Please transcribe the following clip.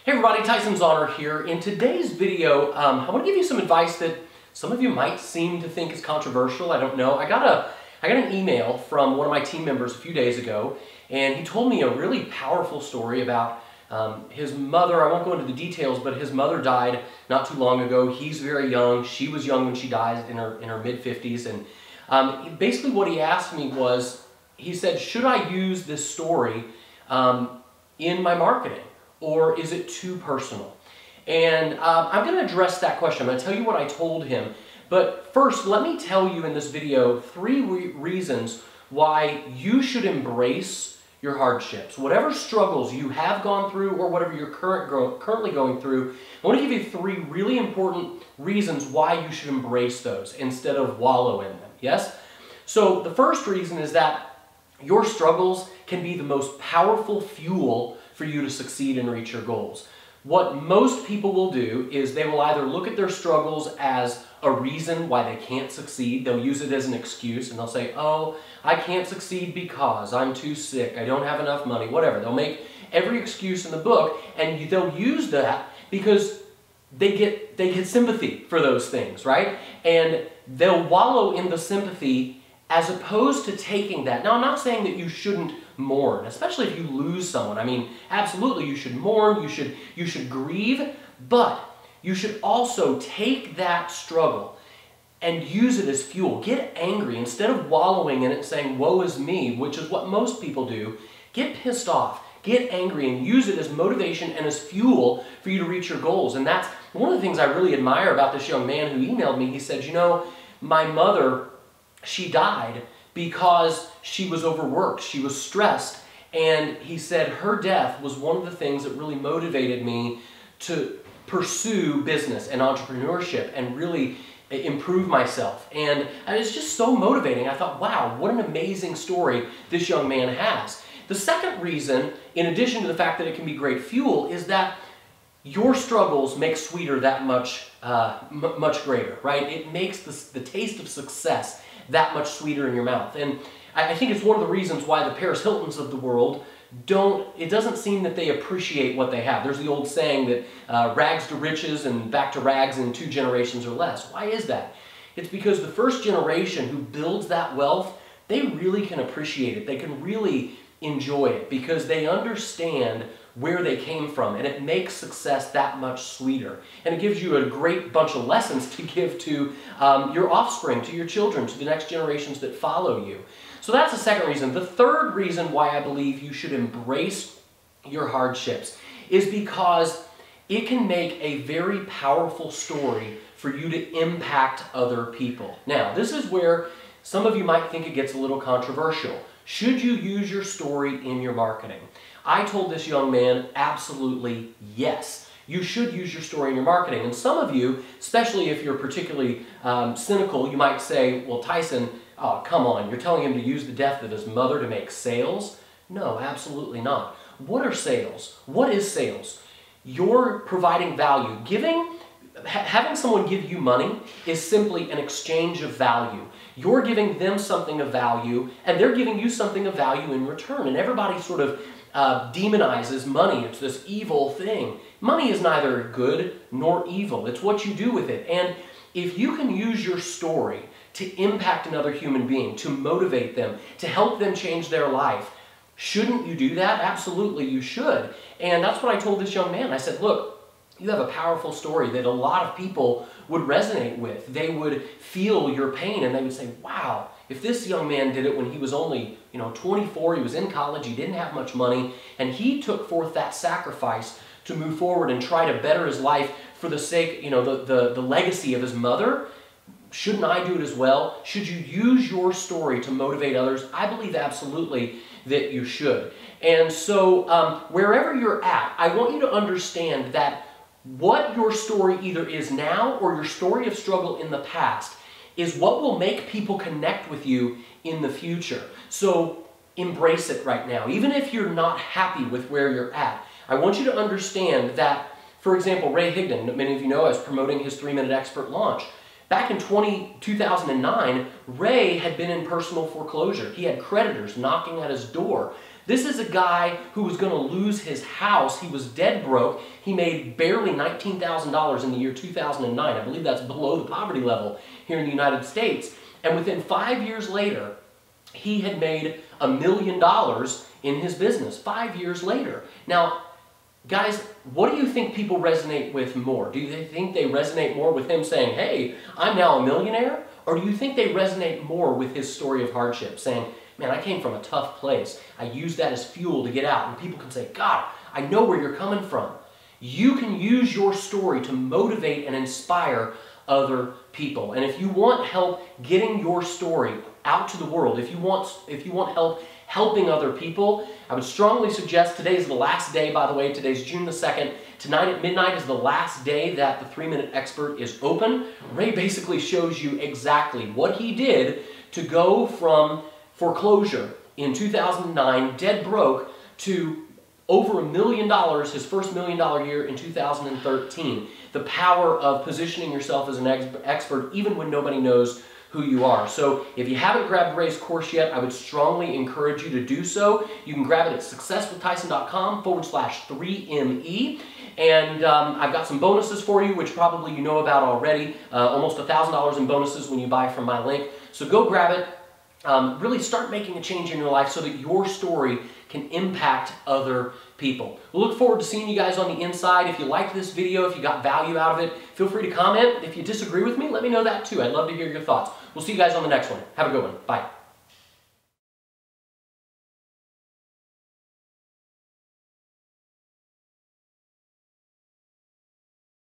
Hey everybody, Tyson's Honor here. In today's video, I want to give you some advice that some of you might seem to think is controversial. I don't know. I got an email from one of my team members a few days ago, and he told me a really powerful story about his mother. I won't go into the details, but his mother died not too long ago. He's very young. She was young when she died in her mid-50s. And basically what he asked me was, he said, should I use this story in my marketing? Or is it too personal? And I'm going to address that question. I'm going to tell you what I told him. But first, let me tell you in this video 3 reasons why you should embrace your hardships. Whatever struggles you have gone through or whatever you're currently going through, I want to give you 3 really important reasons why you should embrace those instead of wallow in them. Yes? So the first reason is that your struggles can be the most powerful fuel for you to succeed and reach your goals. What most people will do is they will either look at their struggles as a reason why they can't succeed. They'll use it as an excuse and they'll say, oh, I can't succeed because I'm too sick, I don't have enough money, whatever. They'll make every excuse in the book and they'll use that because they get sympathy for those things, right? And they'll wallow in the sympathy as opposed to taking that. Now, I'm not saying that you shouldn't mourn, especially if you lose someone. I mean, absolutely, you should mourn, you should grieve, but you should also take that struggle and use it as fuel. Get angry. Instead of wallowing in it and saying, woe is me, which is what most people do, get pissed off, get angry, and use it as motivation and as fuel for you to reach your goals. And that's one of the things I really admire about this young man who emailed me. He said, you know, my mother, she died because she was overworked, she was stressed, and he said her death was one of the things that really motivated me to pursue business and entrepreneurship and really improve myself. And it was just so motivating. I thought, wow, what an amazing story this young man has. The second reason, in addition to the fact that it can be great fuel, is that your struggles make sweeter that much, much greater, right? It makes the taste of success that much sweeter in your mouth. And I think it's one of the reasons why the Paris Hiltons of the world it doesn't seem that they appreciate what they have. There's the old saying that rags to riches and back to rags in 2 generations or less. Why is that? It's because the first generation who builds that wealth, they really can appreciate it. They can really enjoy it because they understand where they came from, and it makes success that much sweeter. And it gives you a great bunch of lessons to give to your offspring, to your children, to the next generations that follow you. So that's the second reason. The third reason why I believe you should embrace your hardships is because it can make a very powerful story for you to impact other people. Now, this is where some of you might think it gets a little controversial. Should you use your story in your marketing? I told this young man, absolutely yes. You should use your story in your marketing. And some of you, especially if you're particularly cynical, you might say, well, Tyson, oh, come on, you're telling him to use the death of his mother to make sales? No, absolutely not. What are sales? What is sales? You're providing value. Having someone give you money is simply an exchange of value. You're giving them something of value, and they're giving you something of value in return. And everybody sort of demonizes money. It's this evil thing. Money is neither good nor evil. It's what you do with it. And if you can use your story to impact another human being, to motivate them, to help them change their life, shouldn't you do that? Absolutely, you should. And that's what I told this young man. I said, look, you have a powerful story that a lot of people would resonate with. They would feel your pain and they would say, wow, if this young man did it when he was only 24, he was in college, he didn't have much money, and he took forth that sacrifice to move forward and try to better his life for the sake, the legacy of his mother, shouldn't I do it as well? Should you use your story to motivate others? I believe absolutely that you should. And so wherever you're at, I want you to understand that what your story either is now or your story of struggle in the past is what will make people connect with you in the future. So embrace it right now. Even if you're not happy with where you're at, I want you to understand that, for example, Ray Higdon, that many of you know, is promoting his 3-minute expert launch. Back in 2009, Ray had been in personal foreclosure. He had creditors knocking at his door. This is a guy who was going to lose his house. He was dead broke. He made barely $19,000 in the year 2009. I believe that's below the poverty level here in the United States. And within 5 years later, he had made $1 million in his business. 5 years later. Now, guys, what do you think people resonate with more? Do you think they resonate more with him saying, hey, I'm now a millionaire? Or do you think they resonate more with his story of hardship, saying, man, I came from a tough place. I used that as fuel to get out. And people can say, God, I know where you're coming from. You can use your story to motivate and inspire other people. And if you want help getting your story out to the world, if you want help helping other people, I would strongly suggest, today is the last day, by the way, today's June the 2nd. Tonight at midnight is the last day that the 3-Minute Expert is open. Ray basically shows you exactly what he did to go from foreclosure in 2009, dead broke, to over $1 million, his first $1 million year in 2013. The power of positioning yourself as an expert even when nobody knows who you are. So if you haven't grabbed Ray's course yet, I would strongly encourage you to do so. You can grab it at successwithtyson.com/3ME. And I've got some bonuses for you, which probably you know about already. Almost $1,000 in bonuses when you buy from my link. So go grab it. Really start making a change in your life so that your story can impact other people. We'll look forward to seeing you guys on the inside. If you liked this video, if you got value out of it, feel free to comment. If you disagree with me, let me know that too. I'd love to hear your thoughts. We'll see you guys on the next one. Have a good one. Bye.